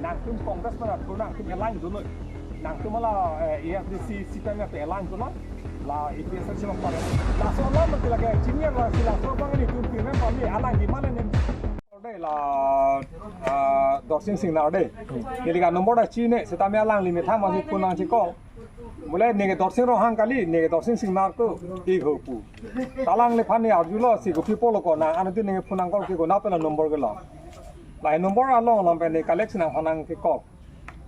nang tum Congress mana tu nang tum airline tu nang tum lah AFDC sistem yang airline tu lah APSL sih macam lah soalan mesti lagi senior lah sila soalan ini tum pilih kami airline gimana nih đây là đọt sinh nào đây thì cái number là chi này sẽ tam airline limit tham mà thì phun năng chỉ có mulai nege đọt sinh rohang kali nege đọt sinh nào tu đi học pu talang le phani ảo julo si ko people ko na anu tu nege phun năng ko ko na pe number ke lo lại number along làm về này collection năng phang cái cop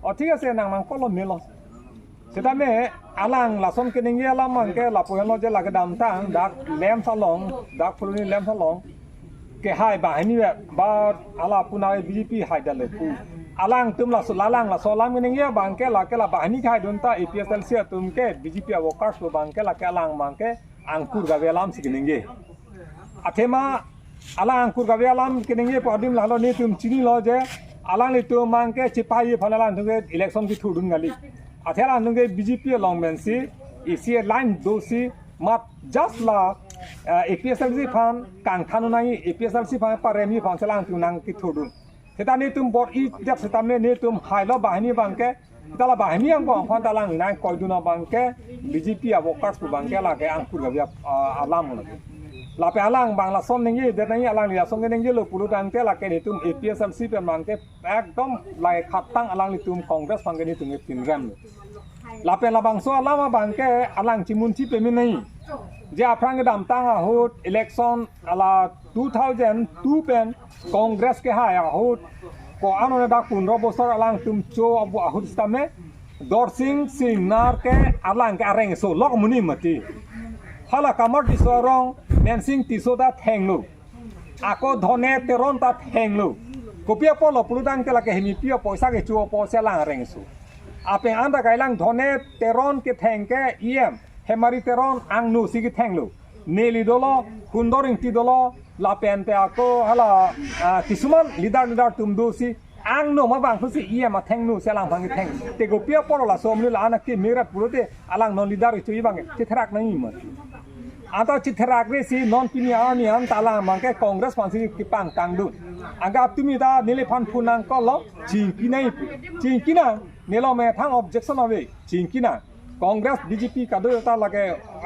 ở ঠিক আছে năng có lo melo সেটা মে আলাং লাসন কে নিয়ে আলাম কে লাপয়নো যে লাগে দামতাং ডাক lamp সালং ডাক ফুলনি lamp সালং ke hai bahani ba ala punai BJP hai dale pu alang tum la sulalang la solam ni ngia bangke la bahani khai donta APSL sia tum ke BJP workers lo bangke la ke alang bangke angkur ga velam sikinenge athema alang angkur ga velam kininge padim la lo ni tum chini lo je alang ni tum mangke chipai phanalang thunge election ki thudun gali athela thunge BJP long mensi isi line dosi mat just la APSLC fan kang thanu nai APSLC fan paremi fan selang tunang ki thudun seta ni tum bot I dep seta me ni tum hailo bahani bangke dala bahani ang bang fan talang nai koiduna bangke BJP workers ku bangke la ke angkur ga alam mon la pe alang bang la son ningi de nai alang ya song ningi lo pulu dangke la ke ni tum APSLC pe bangke ekdom lai khatang alang ni tum congress bangke ni tum pinram la pe la bang so alama bangke alang chimun chi pe mi nai J आफ्रांग दामतांग आहुत election अला 2002 pen Congress के हाय आहुत को आनो दा 15 बছর along तुम चो अब आहुत तमे दरसिंग सिंगनार के अलांग के अरेंग सो लक मुनि मति हाला कमर दिसरंग मेनसिंग तिसोदा थेंगलु आको धने तेरन ता थेंगलु कोपिया पोलो पुरुदान के लाके हेमी पियो पैसा के चो पैसा लांग अरेंग सो आपे आंदा गाइलांग धने तेरन के थेंग के EM hemari teron ang nu sigi thenglu neli dolo kundoring ti dolo la pente ako hala kisuman lidar tumdu si ang no ma bang phusi iya ma thengnu selang bang theng te go pia porola somlu la anak ki mera purote alang non lidar chu bang ti thrak nai ma ata chi thrak re si non pini ani an talang mangke congress pansi ki pang tangdu aga tumi da nele phan phunang ko lo jingki na nelo me thang objection awe jingki na Congress BJP kado ta lage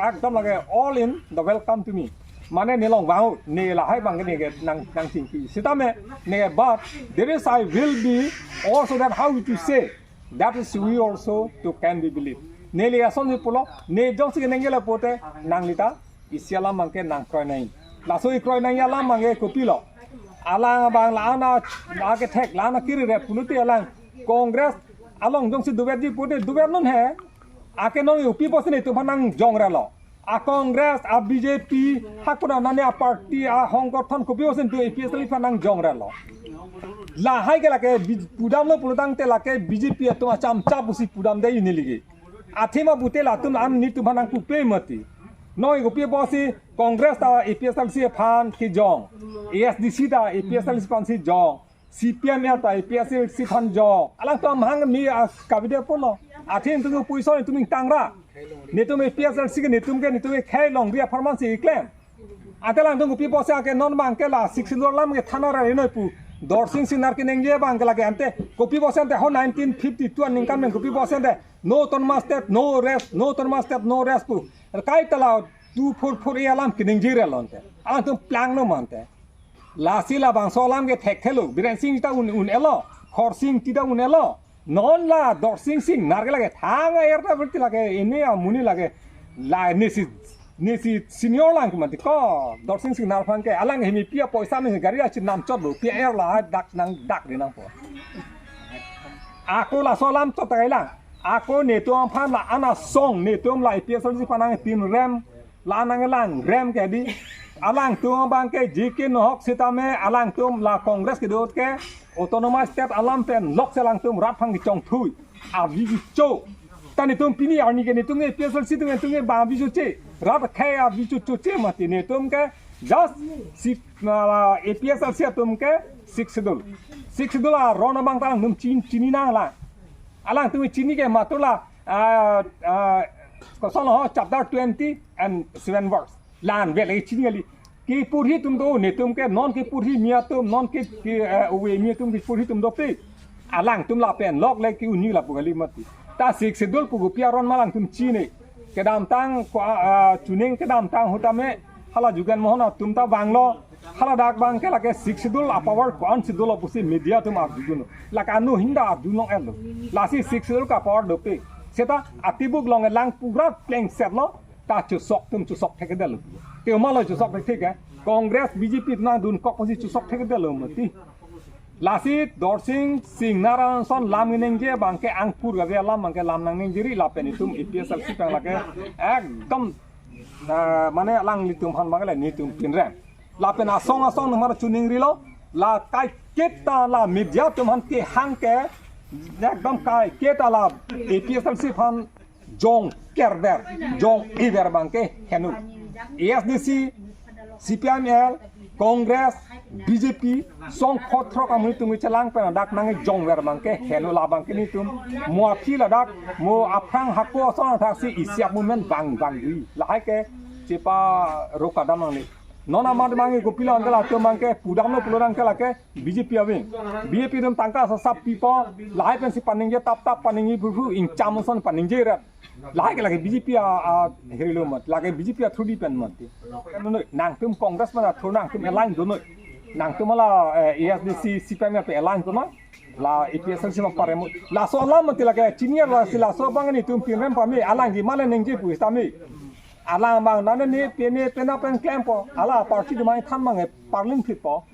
ekdom lage all in the welcome to me mane nelong wao ne la hai bang ne ge nang singki sitame ne but there is I will be also that how to say that is we also to can be believe ne le ason ni polo ne jong sig nengela pote nang lita isiala mangke nang kroi nai la soi kroi nai ala mangge kopi lo ala bang la na la ke thek la na kiri re punuti ala Congress along jong si duber ji pote duber non hai आके know UP बस नहीं तो भनंग जोंगरा लो आ कांग्रेस आ BJP हाकुना नाने आ party आ संगठन को बियोसन तो एपीएसएल भनंग जोंगरा लो ला हाय के लाके पुदाम लो पुदांग ते लाके बीजेपी तो चामचा बुसी पुदाम दे इने लिगे आथेमा बुते ला तुम आम नि तु भनंग कुपे मती नो यूपी बसी कांग्रेस ता एपीएसएल सी फान की जोंग एएसडीसी ता एपीएसएल फान सी जोंग CPM ता एपीएसएल सी फान जोंग अलग तो महंग मी काबिदे पोलो आथिन तुम पुइसो तुम तांगरा ने तुम APSLC के ने तुम खे लोंग बिया फरमानसी क्लेम आतेला तुम पी बसे आके नॉन बांग के ला 6 लाम के थाना रे नय पु दरसिंग सिनार के नेंगे बांग के लागे अंते कॉपी बसे अंते हो 1952 निंकाम में कॉपी बसे अंते नो तनमा step no rest no rest पु काय तला 244 ए लाम के नेंगे रे लोंते आ तुम प्लांग नो मानते लासिला बांग सोलाम के थेक थेलो बिरेन सिंग ता उन एलो खरसिंग तिदा उन yellow non la dorsing sing narge lage thang erta berti lage ini muni lage la nesi senior lang mati ko dorsing sing nar phang ke alang hemi pia poisa me gari achi nam chot bu pia er la dak de nang po ako la solam to taila ako ne to am phan la ana song ne tom la PSL si panang tin rem la nang lang rem ke di alang to bang ke jike no hok sitame alang tom la congress ke dot ke autonomous state alam pen lok selang tum rat phang chong thui a vi cho tani tum pini arni ke ne tum PSL si tum ba vi che rat khai a vi cho che mati ne tum ke just si APSL si tum ke 6 dollar ron bang tang tum chini na la alang tum chini ke matula ko solo chapter 20 and 7 verse lan vele chini ali कि पूरी तुम दो ने तुम के non की पूरी मिया तुम नॉन के वे मिया तुम की पूरी तुम दो पे alang tum la pen lok le ki uni la pugali mati ta sik sedul pugu piaron malang tum chine kedam tang chuning kedam tang hutame hala jugan mohona tum ta banglo hala dak bang ke lake sik sedul power kon sedul opusi media tum abduno laka anu hinda abduno elo lasi sik sedul ka power dope seta atibuk long lang pugra pleng setlo ta chu sok theke delo ke malo chu sok theke Congress BJP na dun kok posi chu sok theke delo mati Lasit Dorsing Sing Naran Son Lam Nengje Bangke Angpur Gave Lam Bangke Lam Nang Nengjeri Lapenitum IPSL Sipang Lake Ekdom Mane Lang Litum Han Bangale Nitum Pinrem Lapen Asong Nomor Chuning Rilo La Kai Keta La Media Tum Han Ke Hanke Ekdom Kai Keta La IPSL Sipang Jong Kerber Jong Iver Bangke Henu ASDC CPML Congress BJP song khotro kamuni tumi chalang pen dak nangi jong wer bangke helo la bangke ni tum mo api la dak mo aprang hakko song taksi isiap movement bang dui la ke cepa roka damang ni nona mad mangi gopila angala to mangke pudamno pulorang kala ke BJP awing BJP dum tangka sap pipo la pen si paningje tap paningi bufu in chamuson paningje rat la ke lagi BJP herilo mat la ke BJP thudi pen mat nang tum Congress mana thonang tum line dono nang tumala ASDC CPM pe align tuma la IPSL sima paremo la so la mati la ke senior la sila so bangani tum pinrem pami alang di mala nengje pu istami alang bang nana ni pena pen klempo ala parti de mai tham mang parlin pitpo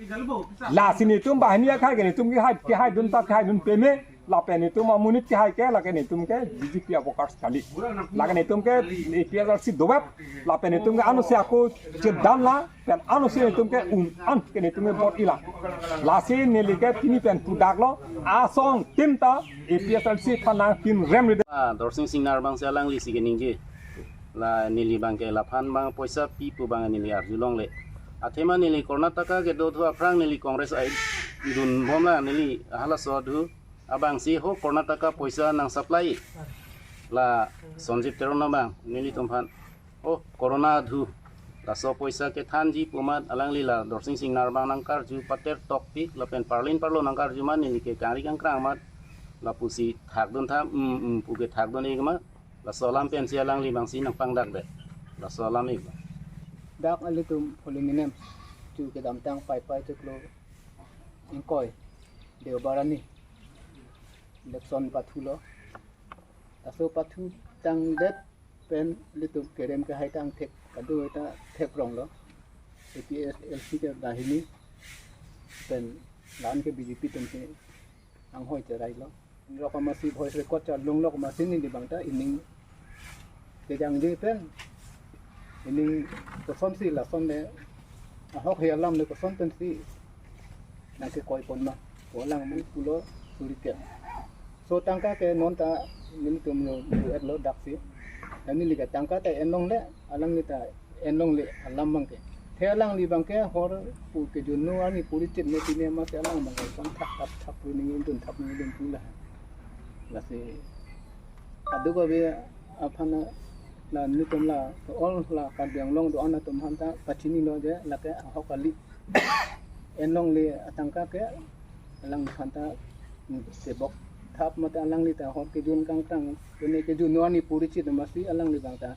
la sini tum bahani khai ke ni tum ki hai dun ta khai dun peme la pe ni tum amunit ki hai ke la ke ni tum ke BJP avocats kali la ke ni tum ke IPSL si dobap la pe ni tum ke anu se aku cedan la pen anu se tum ke an ke ni tum ke bot ila la se ni li ke tini pen tu daklo asong timta IPSL si thana tin rem Dorsing Singnar bang salang li sigening je la nili bang ke laphan bang poisa pi pu bang nili arjulong le athema nili Karnataka ke do thua prang nili Congress ai dun bomla nili hala so du abang si ho Karnataka poisa nang supply la Sanjeev Terona bang nili tumphan oh corona du la so poisa ke thanji pumat alang lila Dorsing Singnar bang nangkar ju pater tok pi la pen parlo nangkar ju man nili ke kari kang krang mat la pusi thak dun tha pu ke thak dun igma la solam pen sia lang li bang si nang pang dak de la solam ik dak alitum poluminem tu ke dam tang pai tu klo ingkoi deu barani lekson pathulo aso pathu tang det pen litum kerem ke hai tang thek kadu eta thek rong lo APSL ke dahini pen lan ke BJP tum ke ang hoi te rai lo rok masih voice record cha lung lok masih ni di bangta ining ke jang je pen ining ko som si la som ne hok he lam ne ko som pen si na ke koi pon ma ko lang mun pulo sulit so tangka ke non ta ni tum lo et lo dak si ani li ka tangka ta enlong le alang ni ta enlong le alam bang ke the alang li bang ke hor pu ke junu ani puri chit ne ti ne ma se alang bang kon thap pu ni dun thap ni dun pu la la se adu ko be apana la ni tum la all la ka biang long do ana tum han ta pachini lo je la ke hokali enlong le atangka ke alang khan ta se bok thap mata alang li ta hor ke jun kang kang ne ke jun ani puri chit ma si alang li bang ta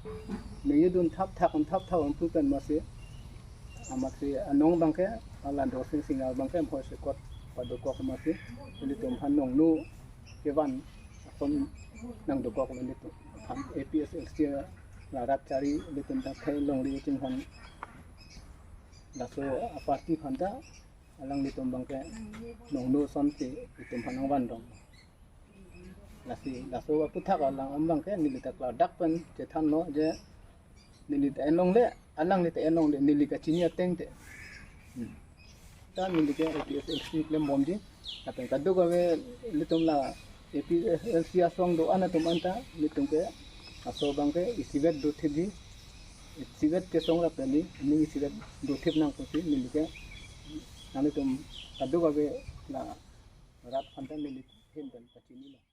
ne dun thap thon pu kan ma si amat si anong bang ke ala Dorsing Singar bang ke phoi se kot padu ko ma si ni tum han nong nu ke van kon nang do ko ni tum han APSL sia la rat cari ni tum ta khai long ri ching han la so parti phanta alang ni tum bang ke nong nu son ti tum han van dong la so pu thak alang am bang ke ni ta kla dak pen che than no je ni ta enong le alang ni ta enong le ni ka chinya teng te ta ni ke APSL si klem bom ji ta pen ka do ko we li tum la APSL sia song do ana tum anta li tum ke aso bang ke isibet do thidi isibet ke song la peli ni isibet do thip nang ko si ni ke nani tum ka do ko we la rat phanta ni hin dan pachini la